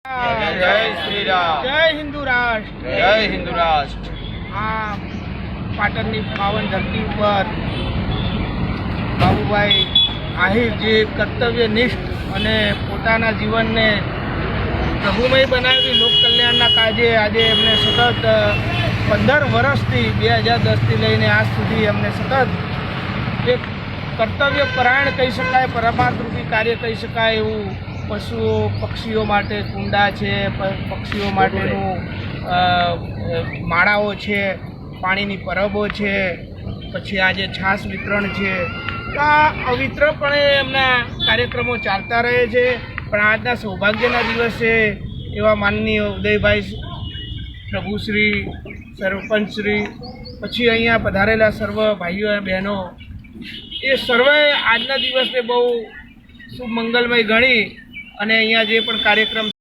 जय श्री राम। जय हिंदू राष्ट्र। जय हिंदू राष्ट्र। આ પાટણની પાવન ધરતી પર બાબુભાઈ આહિર જે કર્તવ્યનિષ્ઠ અને પોતાના જીવનને પ્રભુમય બનાવી લોક કલ્યાણના કાજે આજે એમને સતત 15 વર્ષથી 2010થી લઈને આજ સુધી એમને સતત એક કર્તવ્ય પરાયણ કહી શકાય, પરમાર્થરૂપી કાર્ય કહી શકાય એવું પશુઓ પક્ષીઓ માટે કુંડા છે, પક્ષીઓ માટેનું માળાઓ છે, પાણીની પરબો છે, પછી આજે છાશ વિતરણ છે, આ અવિત્રપણે એમના કાર્યક્રમો ચાલતા રહે છે. પણ આજના સૌભાગ્યના દિવસે એવા માનનીય ઉદયભાઈ પ્રભુશ્રી, સરપંચશ્રી, પછી અહીંયા પધારેલા સર્વ ભાઈઓ અને બહેનો, એ સર્વે આજના દિવસને બહુ શુભ મંગલમય ગણી અને અહીંયા જે પણ કાર્યક્રમ